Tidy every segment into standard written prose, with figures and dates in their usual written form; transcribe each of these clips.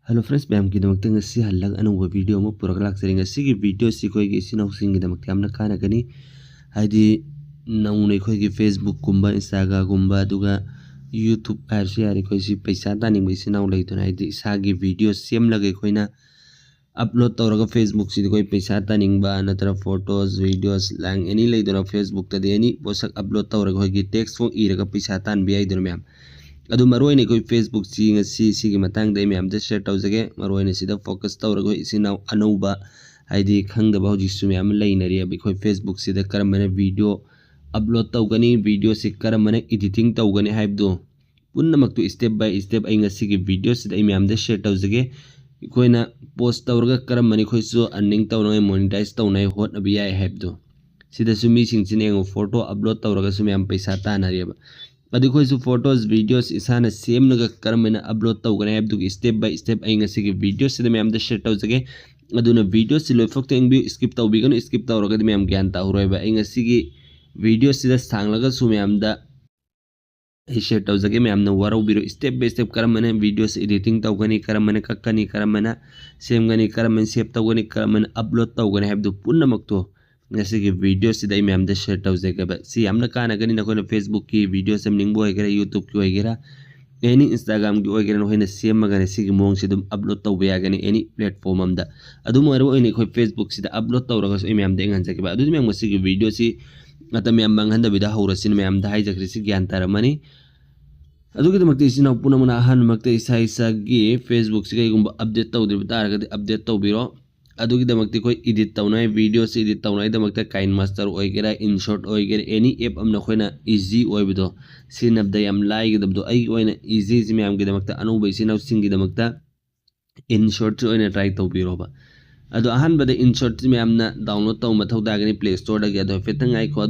Hello friends, ma'am ki damak tanga si halag anong video mo pura kalak sering si video si koi gi sinau sing gi damak amna kana gani haidi naung nei koi gi Facebook kumba Instagram kumba duga YouTube ar share koi si paisa tani mai sinau lei to haidi sagi video sem lage koi na upload tawraga Facebook si koi paisa taning ba natra photos videos lang any lei do Facebook ta de any posak upload tawraga koi gi text fong iraga paisa tan bi ai do ma'am adu maroi ne koi Facebook si ngasi sigi matang dai ma'am da share tawjage maroi ne sida focus tawraga isina anouba haidi khangdaba hoji su ma'am leinari abi koi Facebook sida karamana video upload tawgani video si karamana editing tawgani haibdo punnamaktu step by step ai ngasi gi video sida ai ma'am da share tawjage koina post tawraga karamani khoi su earning tawnai monetize tawnai hot abi ai haibdo sida su mi sing chineng photo upload tawraga su ma'am paisa tanariba adi khoi su photos videos isana same naga karamena upload tawgana habdu step by step ai ngasi gi video sida ma'am da share tawjage aduna video si loi fokta ingbi skip tawbiganu skip tawraga ma'am gyan ta huroiba ai ngasi gi video sida sanglaga su ma'am da share tawjage ma'am na warau biro step by step karamena videos editing tawgani karamena kakkani karamena semgani karamena save tawgani karamena upload tawgani habdu punnamakto ngasi gi video sida ma'am da share tawjage ba si amna kana gani na koina Facebook ki video sem ningbo egera YouTube ki egera any Instagram ki egera no hena sem magane sigi mong sidum upload tawbe yagani any platform amda adu mo ero ini koi Facebook sida upload tawraga so ma'am da ngan jage ba adu ma'am sigi video si ata ma'am banghanda bida hawrasin ma'am da hijakri si gyan taramani adu ki damakti isina puna mana ahan makta isa isa gi Facebook si kai gumba update tawdir taraga update tawbiro adugi damakti koi edit tawnai videos edit tawnai damakta kain master oigera InShot oigera any app amna khoina easy oibido sinabda yam like dabdo ai oina easy si ma'am gi damakta anu bai sinaw singi damakta InShot oina try tawbiroba adu ahan bada InShot si ma'am na download taw mathau dagani Play Store da ado fetang ai ko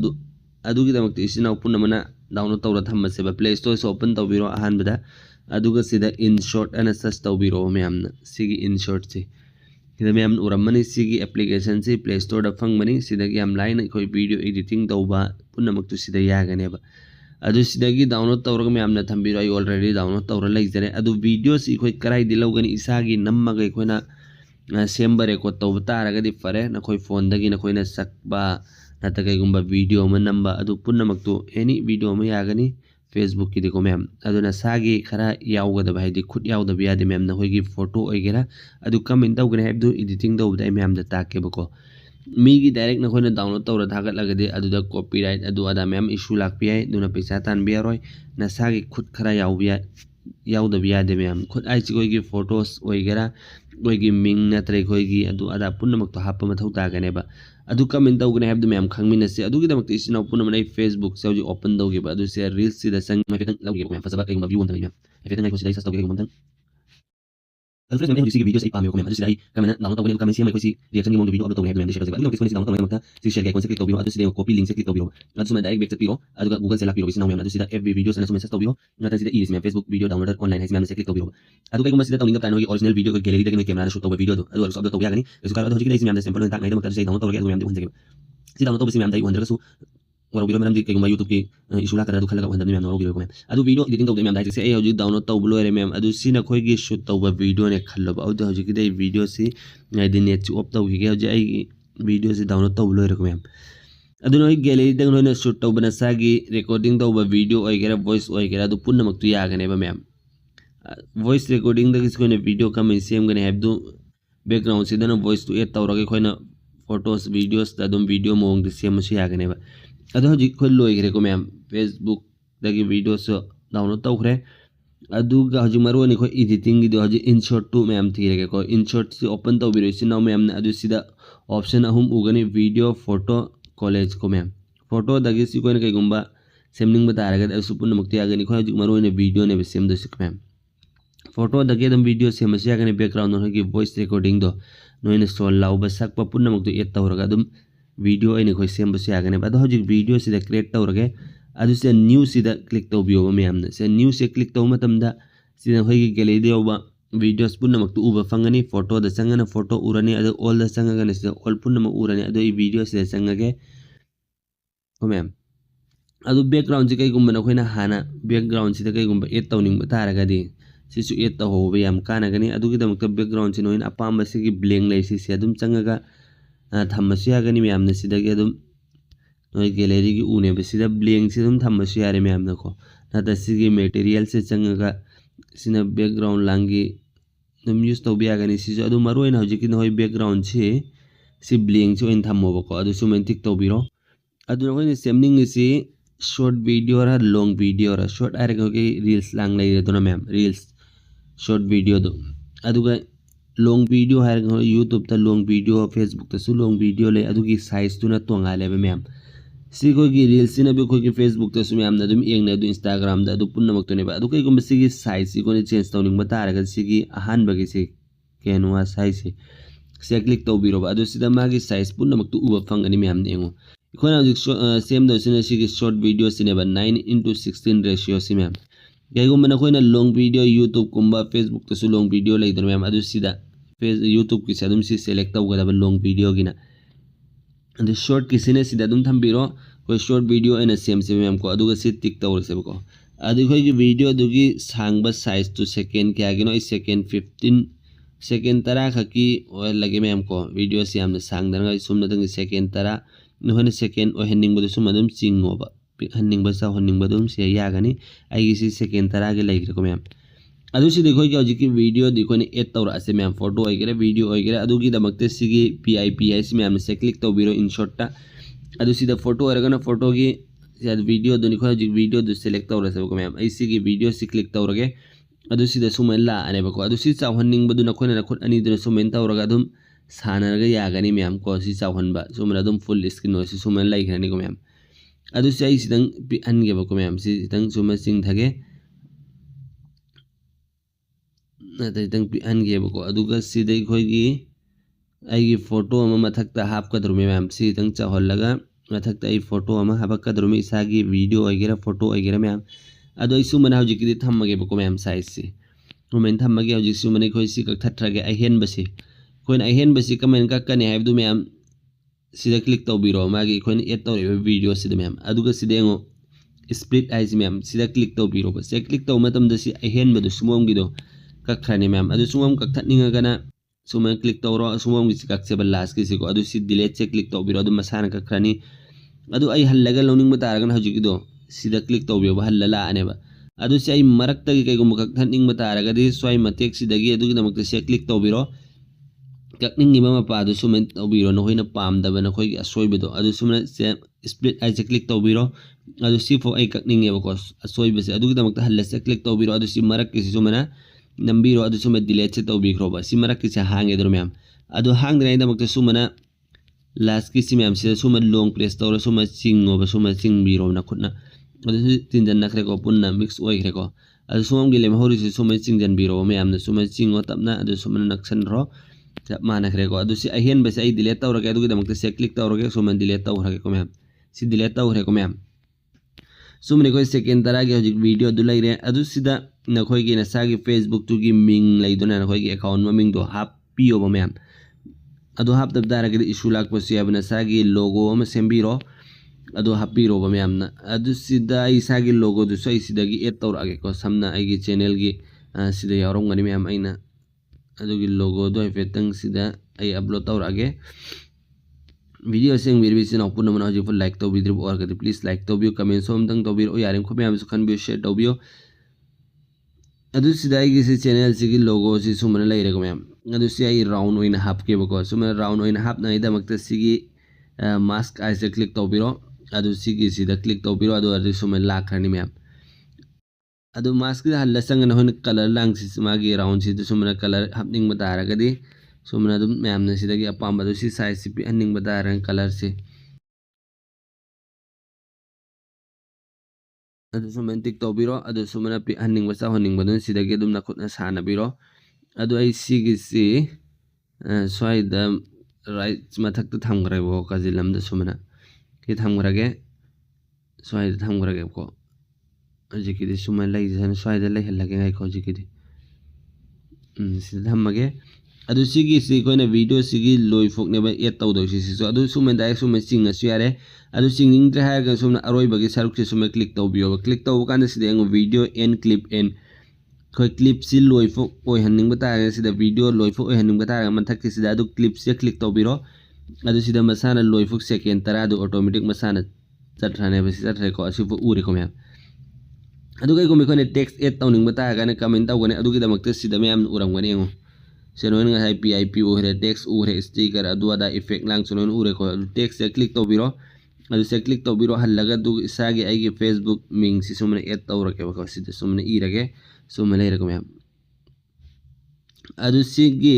adugi damakti isinaw punna mana download tawra thammase ba Play Store so open tawbiro ahan bada aduga sida InShot ana search tawbiro ma'am na sigi InShot si ida ma'am uramani sigi application si Play Store da fangmani sidagi am line koi video editing tawba punnamaktu sida yagane ba adu sidagi download tawraga ma'am na thambiro ai already download tawra laijare adu videos koi karai dilawgani isagi nammaga koina sembare ko tawba taraga di fare na koi phone dagi na koina sakba natakai gumba video ma namba adu punnamaktu any video ma yagani Facebook ki diko ma'am aduna sagi khara yawgada ba haidi khut yawda biyade ma'am na hoigi photo oigera adu comment tawgana habdu editing tawda ma'am da takke bako mi gi direct na khoina download tawra thagat lagade adu da copyright adu ada ma'am issue lakpi ai duna paisa tan biyaroi na sagi khut khara yawda biyade ma'am khut ai chi hoigi photos oigera hoigi ming na tre hoigi adu ada punnamak to happa mathau tagane ba adu comment tawgane habdu ma'am khangmina se adu gi damak isina punna manai Facebook se hoji open dawge ba adu se reels si da sang ma fetang lawge ma'am fasaba kai ma view on ma'am fetang ai ko sidai sas tawge ma'am Alfred memang di segi video saya paham komen ada sedai kamera download tahu komen siapa kosi reaction di video upload tahu memang share juga. Ini kosi download tahu memang si share ikon klik tahu video atau sedai copy link klik tahu video. Lalu cuma direct back ke video atau Google select video memang ada sedai FB video sana cuma tahu video. Nanti sedai ini memang Facebook video downloader online hai memang klik tahu video. Atau kayak masih tahu link plan original video ke gallery dengan kamera shoot tahu video tu. Aduh harus upload tahu ya kan ni. Sekarang ada hujung memang sample tak ada sedai download tahu ya memang di si download tahu memang dari 100 su walau video memang di kayak YouTube ki isu lah karena tu kalau kan memang walau video komen adu video editing tahu memang dari se hoji download tahu belum ada memang adu sina koi gi shoot tahu video ne khallo ba adu hoji kidai video si ngai net chu op tahu ki hoji ai video si download tahu belum ada memang adu noi gallery dengan noi shoot tahu bana sagi recording tahu ba video oi kira voice oi kira adu punna maktu ya gane ba memang voice recording da kisko ne video kam same gane habdu background si dana voice to et tahu rage koi na photos videos da dum video mong de same si ya gane ba adu hoji khol loi gre ko ma'am Facebook dagi videos download tawkhre adu ga hoji maro ni ko editing gi hoji InShot to ma'am thire ko InShot si open taw biro si now ma'am na adu sida option ahum ugani video photo college ko ma'am photo dagi si ko ne kai gumba semning bata raga asu punna mukti agani ko hoji maro ne video ne sem do sik ma'am photo dagi dam video sem si agani background no gi voice recording do no ne sol law ba sak pa punna mukti et taw raga dum video ai ne khoi sem basi agane ba hoji video sida create tawrage adu se new sida click taw bio ba ma'am na se new se click taw matam da sida hoigi gallery de ba videos punna maktu uba fangani photo da sangana photo urani adu all da sangaga ne sida all punna ma urani adu I video sida sangage ko ma'am adu background ji kai gumba na khoina hana background sida kai gumba et tawning ba taraga di sisu add tawhoba yam kanagani adugidamakta background si noin apamba sigi blank lay si adum changaga thammasu yagani mayamna sidagi adum noi gallery gi uneba sida blank si adum thammasu yare mayamna ko nata sigi material se changaga sina background langi dum use tawbi yagani sisu adum maroina hojiki noi background si blank si oin thammoba ko adu sumen tik tawbiro adu noi semning si short video or long video or short are reels lang lay dona ma'am reels short video do aduga long video har YouTube ta long video Facebook ta su long video lay adugi size tuna tonga lebe ma'am si ko gi reels sina be ko gi Facebook ta su ma'am na dum eng na du Instagram da adu punna mak to ne ba adu kai gum si gi size si ko ne change tawning ba ta raga si gi ahan ba gi si kenwa size si click to biro ba adu sida ma gi size punna mak tu uba fangani ma'am ne ngo ikona same do sina si gi short video sine ba 9:16 ratio si ma'am gaygo mana koina long video YouTube kumba Facebook to su long video lay don ma'am adu sida YouTube ki sadum si select taw gada long video gina and short ki sine sida dum thambiro ko short video ena same se ma'am ko adu ga si tik taw se ko adu khoi gi video du gi sangba size to second kya gino is second 15 second tara khaki o lage ma'am ko video si amna sang danga sumna dang second tara no hone second o henning bodu sum adum chingoba hanning ba sa honning badum se yagani ai si second tara ge like ko ma'am adu si dekho ki ki video dekho ni add tawra ase ma'am photo oigere video oigere adu gi damakte sigi PIP is ma'am se click to biro in short ta adu si da photo oragana photo gi ya video do ni ko ji video do select tawra se ko ma'am ai sigi video si click tawrage adu si da sumen la ane ba ko adu si sa honning badu na ko na khut ani do sumen tawraga dum sanaraga yagani ma'am ko si sa honba sumra dum full screen no si sumen like ni ko ma'am adu sai sidang pi ange ba ko ma'am si sidang suma sing thage na sidang pi ange ba ko aduga sidai khoi gi ai gi photo ama mathak ta hap ka drume ma'am si sidang cha hollaga mathak ta ai photo ama habak ka drume isa gi video agera photo agera ma'am adu ai sumana hoji ki thammage ba ko ma'am size si rumen thammage hoji sumane khoi si ka thatrage ai hen ba si koin ai hen ba si comment ka kane haibdu ma'am sida click taw biro magi koin add taw video sida ma'am aduga sidengo split eyes ma'am sida click taw biro ba se click taw matam da si ahen badu sumom gido kakhrani ma'am adu sumom kakthninga gana sumom click taw ro sumom gi kakse ba last ki siko adu si delete se click taw biro adu masana kakhrani adu ai hallaga loning ba taragan haji gido sida click taw biro ba hallala ane ba adu si ai marak ta gi kai gum kakthning ba taraga di swai matek sidagi adu gi damak se click taw biro kakning ni mama pa adu sumen tawbiro no hoina pam da bana khoi asoi bedo adu sumna se split ai se click tawbiro adu si fo ai kakning e bako asoi be se adu gidamak ta halle se click tawbiro adu si marak ki sumana nambiro adu sume delete se tawbiro ba si marak ki se hang e dor ma'am adu hang dina idamak ta sumana last ki si ma'am se suma long press tawra suma singo ba suma sing biro na khutna adu tinjan nakre ko punna mix oi kre ko adu sumam gile mahori se suma singjan biro ma'am na suma singo tapna adu suma naksan ro mana kre ko adu si ahen ba sai delete tawra ke adu gi damakte se click tawra ke suman delete tawra ke ko ma'am si delete tawra ko ma'am sumne ko second tara ge hojik video du lai re adu sida na khoi gi na sa gi Facebook tu gi ming lai do na khoi gi account ma ming do hap pio ba ma'am adu hap dab dara ge issue lak po si abna sa gi logo ma sembiro adu hapiro ba ma'am na adu sida ai sa gi logo du sai sida gi add tawra ge ko samna ai gi channel gi sida yarom ngani ma'am aina adugi logo do ifetang sida ai upload tawrage video sing bir bisin opun mana hoji full like to video or gadi please like to bio comment som dang to bio yarim khobe am sukhan bio share to bio adu sida ai gisi channel sigi logo si sumana lai re ko ma'am adu si ai round oina half ke bako sumana round oina half na ida makta sigi mask ai se click to biro adu sigi sida click to biro adu ari sumana lakrani ma'am adu mask da halla sang na hon color lang si magi round si sumna color hapning batara gadi sumna dum ma'am na sidagi apam badu si size si anning batara color si adu sumna tik to biro adu sumna pi anning basa honing badun sidagi dum na khutna sana biro adu ai sigi si swai da right mathak ta thamgre bo kajilam da sumna ki thamgrage swai da thamgrage ko ajikidi suma lai jan swaida lai halage ngai ko jikidi sidhamage adu sigi si koina video sigi loi fok ne ba add taw do si so adu suma dai suma singa siare adu singing tra ha ga suma aroi bagi saruk se suma click taw bio click taw kan si deng video end clip end khoi clip si loi fo oi hanning bata ga sida video loi fo oi hanning bata ga mathak ki sida adu clip se click to biro adu sida masana loi fo second tara adu automatic masana chatrane ba sida re ko asu fo ure ko mem adu kai ko me khone text add tawning bata ga ne comment taw gane adu ki damak te sida mem uram gane ngo senon nga hai pip ure text ure sticker adu ada effect lang senon ure ko text se click to biro adu se click to biro halaga du isagi ai gi facebook ming si sumne add tawra ke ba sida sumne irage sumne ire ko mem adu sigi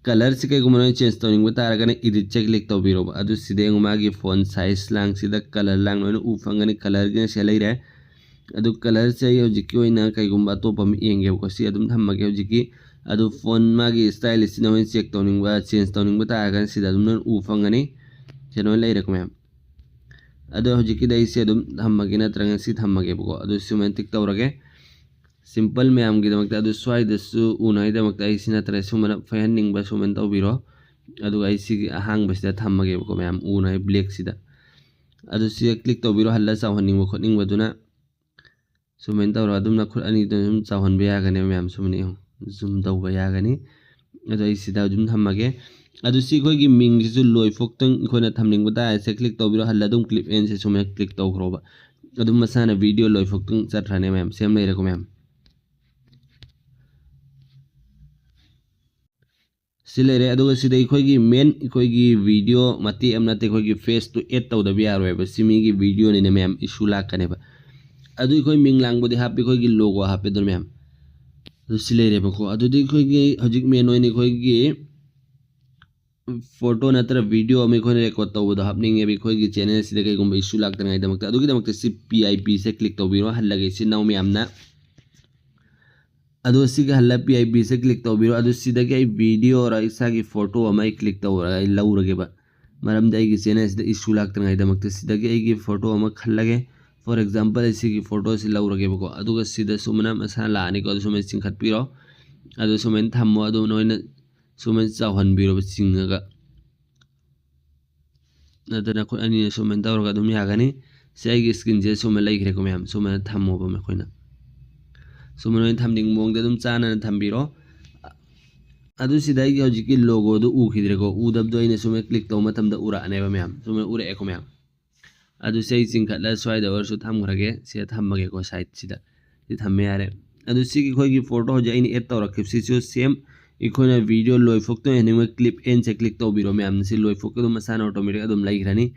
color si kai gumano change tawning bata ga ne edit check click to biro adu side nguma gi font size lang sida color lang no u fangani color ge se leire adu color se yo jiki oina kai gumba to pam enge ko si adum thamma ge jiki adu font magi style sina hoin check tawning ba change tawning bata ga sida dum non u fangani seno leire ko mem adu jiki dai se dum thamma ge na trang si thamma ge ko adu semantic tawrage simple me am gi damak adu swai da su unai damak ai sina tra sumana fahanning ba suman taw biro adu ai si ahang ba sida thamma ge ko me am unai black sida adu si click to biro halla sa honing ko ning baduna sumen taw adum na khur ani dum sa hon be ya gane me am sumni zoom taw ba ya gani adu ai sida dum thamma ge adu si khoi gi ming ji loi fok tang khona thamning bata se click to biro halla dum clip en se sumen click to khroba adu masana video loi fok tang chatrane me am sem nei re ko me am सिलेरे अदुगा सिदai खोगी मेन खोगी video मती अमनाते खोगी फेस टू एड तौदा बियार वेब सिमी की वीडियो ने मैम इशू लाकने बा अदु खोई मिंग लांगबोदि हापि खोगी लोगो हापि दर मैम अदु सिलेरे बको अदु दि खोगी हजिक मेन ओइनि खोगी फोटो नतर वीडियो में खोने रेकॉर्ड तौबो हापनिंग एबि खोगी चैनल सिदा कै गुम इशू लाकतन गाय दमक अदु की दमक सि पीआईपी से क्लिक तौबिरो हल्लगे सि now मैमना adu siga halla pip se click tawbiro adu sida ge video ra isa gi photo amai click tawra ai lawrage ba maram dai gi chena sida issue laktan ai damak te sida ge gi photo ama khallage for example isi gi photo si lawrage ba ko adu ga sida sumna masa la ani ko sumen singkhat piro adu sumen thammo adu noina sumen chawhan biro ba singaga nadana ko ani sumen tawra dum ya gani sai gi screen je sumen lai khre ko myam sumen thammo ba me khoina सुमन थमदिंग मोंग दम चाना थम्बिरो अदु सिदाई gi hojiki logo du u khidre ko u dab do ine sume click to matam da ura ane ba myam sume ura eko myam adu sei sing khatla swai da warsu tham grage se thammage ko site sida ti thamme are adu sigi khoi gi photo ho jaini add to rakhip si so same ikhoina video loi fok to ene clip en se click to biro myam si loi fok dum masana automatic adum lai grani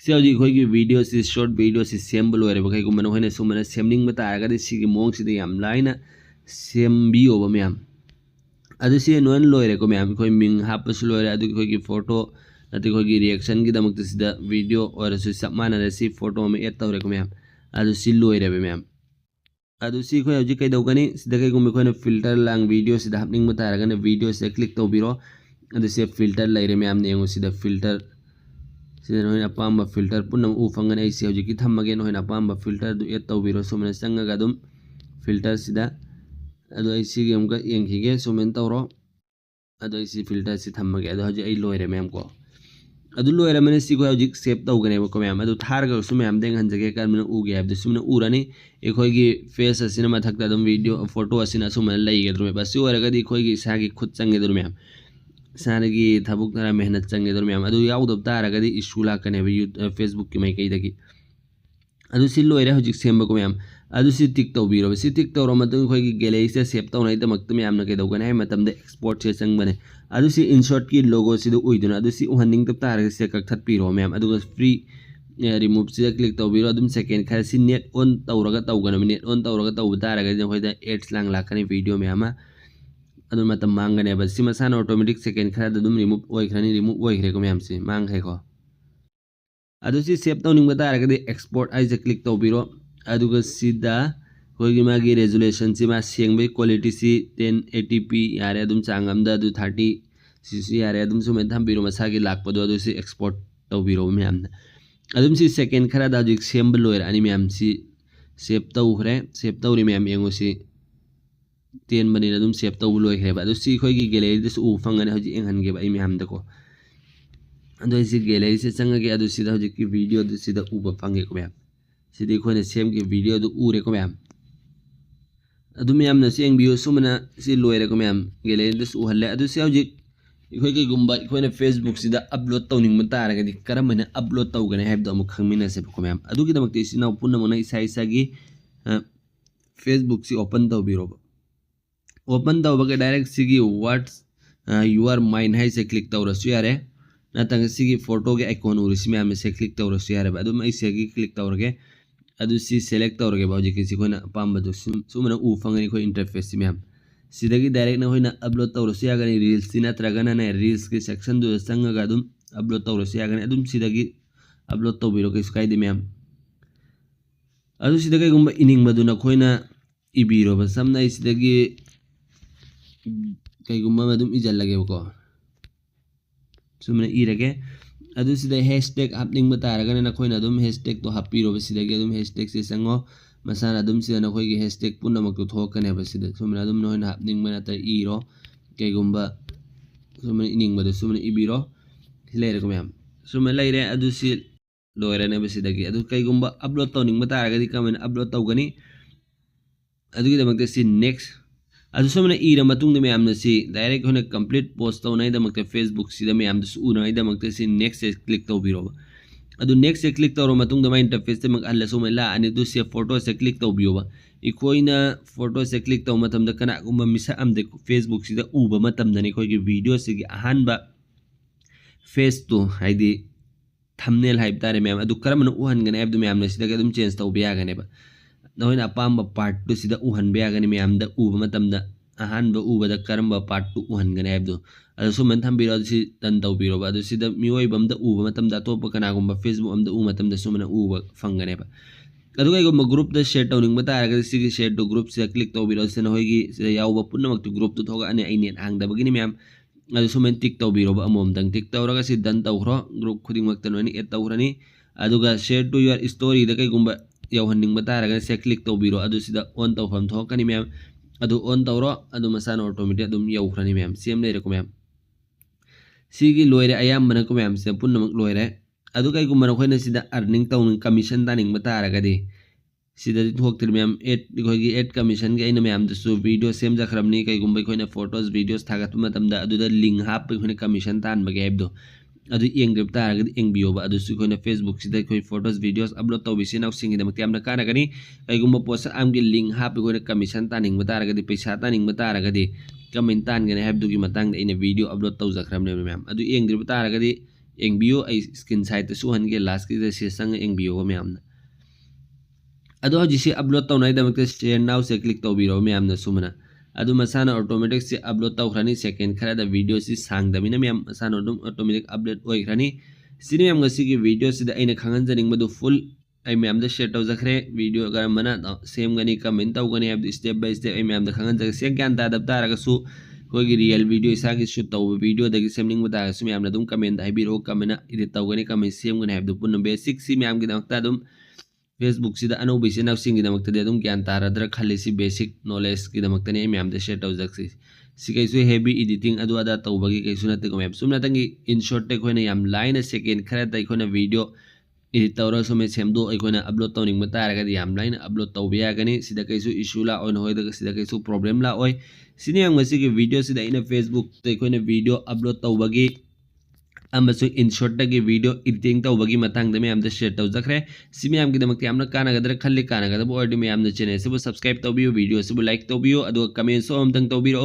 से हजी खोगी video से short video से same लोरे बखै को मन होने सुमन सेमनिंग बता आगदि सिगी मोंग सिदि याम लाइना सेम बियो ब म्याम अदु से नोन लोरे को म्याम खोई मिंग हापस लोरे अदु खोगी फोटो अदु खोगी रिएक्शन की दमक सिदा वीडियो और सु सकमान सी फोटो में एड तौरे को म्याम अदु सि लोरे बे म्याम अदु सी खोई हजी कै दौगनी सिदा कै गुम खोने फिल्टर लांग वीडियो सिदा हपनिंग बता आगने वीडियो से क्लिक तो बिरो अदु से फिल्टर लाइरे म्याम नेंगो सिदा फिल्टर सिदा नोइन अपाम्बा फिल्टर पुनम उ फंगन ऐ से हजिकी थम्मगे नोइन अपाम्बा फिल्टर दु एड तौबिरो सुमन संगगा दुम फिल्टर सिदा अदु ऐ सी गेम का यंखिगे सुमन तौरो अदु ऐ सी फिल्टर सि थम्मगे अदु हजि ऐ लोइरे मैम को अदु लोइरे मने सी को हजि सेव तौगने को मैम अदु थारगा सुमैम देंग हंजगे कर मन उगे अब सुमन उरानी एखोगी फेस असिना मथक्ता दुम वीडियो फोटो असिना सुमन लैगे दुमे बस ओरगदि खोगी इसागी खुद चंगे दुर मैम सानगी थबुक तरा मेहनत चंगे दर मैम अदु याउदब तारगदि इशू लाकने फेसबुक की माइकई दगी अदु सि लोइरे हजिक सेमबको मैम अदु सि टिक तौबिरो सि टिक तौरो मतंग खोगी गैलरी से सेव तौनाइ दमक मैम न के दौगने है मतम दे एक्सपोर्ट से चंगबने अदु सि इनशॉट की लोगो सि दु उइदुना अदु सि उहनिंग तब तारग से कक्थत पिरो मैम अदु फ्री रिमूव से क्लिक तौबिरो अदुम सेकेंड खा सि नेट ऑन तौरगा तौगन नेट ऑन तौरगा तौब तारग खोइदा एड्स लांग लाकने वीडियो मैम अदु मतम मांगने बस सि मसाना ऑटोमेटिक सेकेंड खरा दम रिमूव ओइखरानी रिमूव ओइखरे को मैम सि मांग है को अदु सि सेव तौनिंग बता रगदि एक्सपोर्ट आइ से क्लिक तौबिरो अदुगा सिदा कोई मागी रेजोल्यूशन सि मा सेंगबे क्वालिटी सि 1080p यारे अदुम चांगम दा अदु 30 सि यारे अदुम सुमे थम्बिरो मसागी लाकपदो अदु सि एक्सपोर्ट तौबिरो मैम अदुम सि सेकेंड खरा दा जिक सेम लोयर अनि मैम सि सेव तौखरे सेव तौरि मैम एंगो सि 10 बनी अदुम सेव तौ लोइखरे बा अदु सि खोगी गैलरी दस उ फंगने हजि एंगहनगे बा मैम दको अदु सि गैलरी से चंगगे अदु सिदा हजि की वीडियो दु सिदा उ बा फंगे को मैम सिदि खोने सेम की वीडियो दु उरे को मैम ꯑꯗꯨ ꯃꯌꯥꯝꯅ ꯁꯤ ꯌꯦꯡꯕꯤꯌꯨ ꯁꯨꯃꯥꯏꯅ ꯁꯤ ꯂꯣꯏꯔꯒ ꯃꯌꯥꯝ ꯒꯦꯂꯔꯤꯗꯁꯨ ꯎꯍꯜꯂꯦ ꯑꯗꯨ ꯁꯤ ꯍꯧꯖꯤꯛ ꯑꯩꯈꯣꯏ ꯀꯩꯒꯨꯝꯕ ꯑꯩꯈꯣꯏꯅ ꯐꯦꯁꯕꯨꯛꯁꯤꯗ ꯑꯞꯂꯣꯗ ꯇꯧꯅꯤꯡꯕ ꯇꯥꯔꯒꯗꯤ ꯀꯔꯝꯕꯅ ꯑꯞꯂꯣꯗ ꯇꯧꯒꯅꯤ ꯍꯥꯏꯕꯗꯣ ꯑꯃꯨꯛ ꯈꯪꯃꯤꯟꯅꯁꯦꯕꯀꯣ ꯃꯌꯥꯝ ꯑꯗꯨꯒꯤꯗꯃꯛꯇ ꯏꯆꯤꯟ ꯏꯅꯥꯎ ꯄꯨꯝꯅꯃꯛꯅ ꯏꯁꯥ ꯏꯁꯥꯒꯤ ꯐꯦꯁꯕꯨꯛꯁꯤ ꯑꯣꯄꯟ ꯇꯧꯕꯤꯔꯣꯕ ओपन तौबगे डायरेक्ट सिगी व्हाट्स यूर माइंड है से क्लिक तौरसु यारे नतंग सिगी फोटो के आइकॉन उरिसि मैम से क्लिक तौरसु यारे अदुम आई सेगी क्लिक तौरगे अदु सि सेलेक्ट तौरगे बाउजी किसी कोना पामबदु सुमना उ फंगनी को इंटरफेस सि मैम सिदगी डायरेक्ट न होइना अपलोड तौरसु यागनी रील्स सिना त्रगना ने रील्स के सेक्शन दु संगगा अदुम अपलोड तौरसु यागनी अदुम सिदगी अपलोड तौबिरो के स्काइदि मैम अदु सिदगी गुम्बा इनिंग बदुना खोइना इबिरो बसमना सिदगी कईगुम्बा में इजल्लगेबको सुमने इरगे अदु सिदा हैशटैग हापनिंग बतारगने नखोइना हैशटैग तो हापीरो बसिदगे हैशटैग से संगो मसाना सिदा नखोइगी हैशटैग पुनमक तो थोकने बसिदा सुमने नोइना हापनिंग मनाता इरो कईगुम्बा सुमने इनिंग बदु सुमने इबिरो लेरको मैम सुमने लेरे अदु सि लोयरने बसिदगे अदु कईगुम्बा अपलोड तौनिंग बतारगदि कमेंट अपलोड तौगनी अदुगी दमकते सि नेक्स्ट अदु सुमने इरा मतुंग मैम से डायरेक्ट होने कंप्लीट पोस्ट तौनाइदमकते फेसबुक सिदा मैम उनाइदमकते सि नेक्स्ट से क्लिक तौबिरोबा अदु नेक्स्ट से क्लिक तौरो मतुंग मा इंटरफेस ते मक अल्ला सुमे ला अनि दु से फोटो से क्लिक तौबियोबा इकोइना फोटो से क्लिक तौ मतम द कना गुम मिसा अमदे फेसबुक सिदा उबा मतम दने कोई वीडियो से अहानबा फेस तो हाइदि थंबनेल हाइब तारे मैम अदु करमन उहनगने एब दु मैम सिदा के चेंज तौबे यागनेबा नोइना अपाम पार्ट टू सिदा उहनबे यागने मैम द उबा मतम द अहानबा उबा करम पार्ट टू उहनगने एब दु अदु सुमन थंबिरो सि तन तौबिरो अदु सिदा मियोय बम द उबा मतम द तोप कनागुम फेसबुक अम द उ मतम द सुमन उबा फंगनेबा अदु कईगुम ग्रुप द शेयर तौनिंग बतारगदि सिगी शेयर टू ग्रुप से क्लिक तौबिरो सिना होइगी सिदा यावबा पुनमक टू ग्रुप टू थोगा अने आइनेट हांगदबगिनि मैम अदु सुमन टिक तौबिरो अमोम दंग टिक तौरगा सि दन तौखरो ग्रुप खुदिंगमक तनोनि एड तौरनी अदुगा शेयर टू योर स्टोरी द कईगुम यौहन्निंग बतारगदि से क्लिक तौबिरो अदु सिदा ऑन तौफम थोकनी मैम अदु ऑन तौरो अदु मसाना ऑटोमेटिक अदुम यौखरनी मैम सेम लेरको मैम सिगी लोयरे अयामबना को मैम से पुनमक लोयरे अदु कईगुम नखोइना सिदा अर्निंग तौनिंग कमीशन तानिंग बतारगदि सिदा थोक्तिर मैम एड कमीशन के मैम दसु वीडियो सेम जखरमनी कईगुम खोइना फोटोज वीडियोस थागत मतमदा अदुदा लिंक हाप खोइना कमीशन तानबगे हैबदो अदु एंग्रिप तारगदि एंगबियोबा अदुसु खोइना फेसबुक सिदा खोइ फोटोज वीडियोस अपलोड तौबिसि नाउसिंग दमक यामना कानागनी कईगुम पोस्ट आमगे लिंक हाप खोइना कमीशन तानिंग बतारगदि पैसा तानिंग बतारगदि कमेंट तानगने हैबदुगी मतंग इन वीडियो अपलोड तौ जखरमने मैम अदु एंग्रिप तारगदि एंगबियो आई स्क्रीन साइड तसु हनगे लास्ट की से संग एंगबियो मैम अदो हजिसे अपलोड तौनाइदमकते शेयर नाउ से क्लिक तौबिरो मैम सुमना अदु मसाना ऑटोमेटिक से अपलोड तौखरनी सेकेंड खरा द वीडियो से सांगदमिना मैम मसाना ऑटोमेटिक अपलोड ओइखरनी सिनि मैम गसिगी वीडियो से अइना खंगनजनिंग बदु फुल आई मैम द शेयर तौजखरे वीडियो अगर मना सेम गनी कमेंट तौगनी अब स्टेप बाय स्टेप आई मैम द खंगनजग से ज्ञान तादब तारगसु कोई रियल वीडियो इसागी शूट तौ वीडियो दगी सेमनिंग बतागसु मैम दम कमेंट हाइबिरो कमेंट एडिट तौगनी कमेंट सेमगनी हाइबदु पुन बेसिक सी मैम गी दमकता दम फेसबुक सिदा अनौबि से नाउसिंग गी दमकता दम ज्ञान तारदर खालिसी बेसिक नॉलेज गी दमकतने मैम द शेयर तौजक्सी सिकैसु हेवी एडिटिंग अदु अदा तौबगी कैसु नते को मैम सुमना तंगी इन शॉर्ट टे खोइना याम लाइन सेकेंड खरा तै खोइना वीडियो एडिट तौरा सुमे सेमदो अखोइना अपलोड तौनिंग बतारगदि याम लाइन अपलोड तौबे यागनी सिदा कैसु इशू ला ओन होइदा सिदा कैसु प्रॉब्लम ला ओय सिनि हम गसिगी वीडियो सिदा इन फेसबुक तै खोइना वीडियो अपलोड तौबगी अमसु इन शॉर्ट तगी वीडियो एडिटिंग तौबगी मतंग द मैम द शेयर तौजखरे सि मैम गी दमक यामना कानागदर खल्ली कानागदब ओरदि मैम द चैनल से सब्सक्राइब तौबियो वीडियो से लाइक तौबियो अदु कमेंट सो अमतंग तौबिरो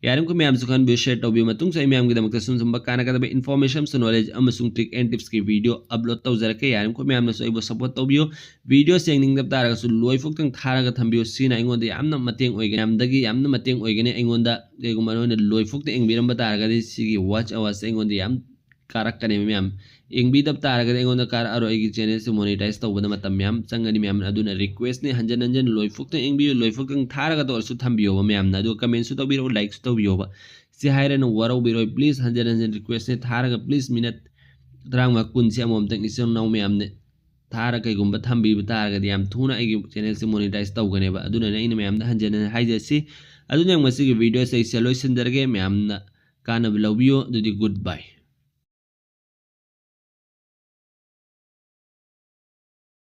यारम को मैम सुखान भी शेयर तौबियो मतुंग से मैम गी दमक सुन सुम कानागदब इन्फॉर्मेशन सो नॉलेज अमसुंग ट्रिक एंड टिप्स की वीडियो अपलोड तौजरके यारम को मैम सो इबो सपोर्ट तौबियो वीडियो सेंगिंग दब तारग सु लोय फुक्तंग थारग थंबियो सिना इंगोंद यामना मतेंग ओइगने यामदगी यामना मतेंग ओइगने इंगोंदा एगुमा नोने लोय फुक्तंग इंगबिरम बतारगदि सिगी वॉच आवर्स इंगोंद याम कारकने मैम इंबी दब तारगद एंगोंदा कार अरो एगी चैनल से मोनेटाइज तौबद मतम मैम चंगनी मैम अदुना रिक्वेस्ट ने हंजन हंजन लोयफुक ते इंबी लोयफुक थारगद तो अलसु थंबियो मैम अदु कमेंट सु तौबिरो लाइक सु तौबियो से हायरन वरो बिरो प्लीज हंजन हंजन रिक्वेस्ट ने थारग प्लीज मिनट द्रांगमा कुन से अमोम तंग इसन नाउ मैम ने थार कईगुंबा थंबी तारगद याम थुना एगी चैनल से मोनेटाइज तौगनेबा अदुना ने इन मैम हंजन हाइजसी अदुना मसिगी वीडियो से लोइसंदरगे मैम कानब लौबियो दुदी गुड बाय।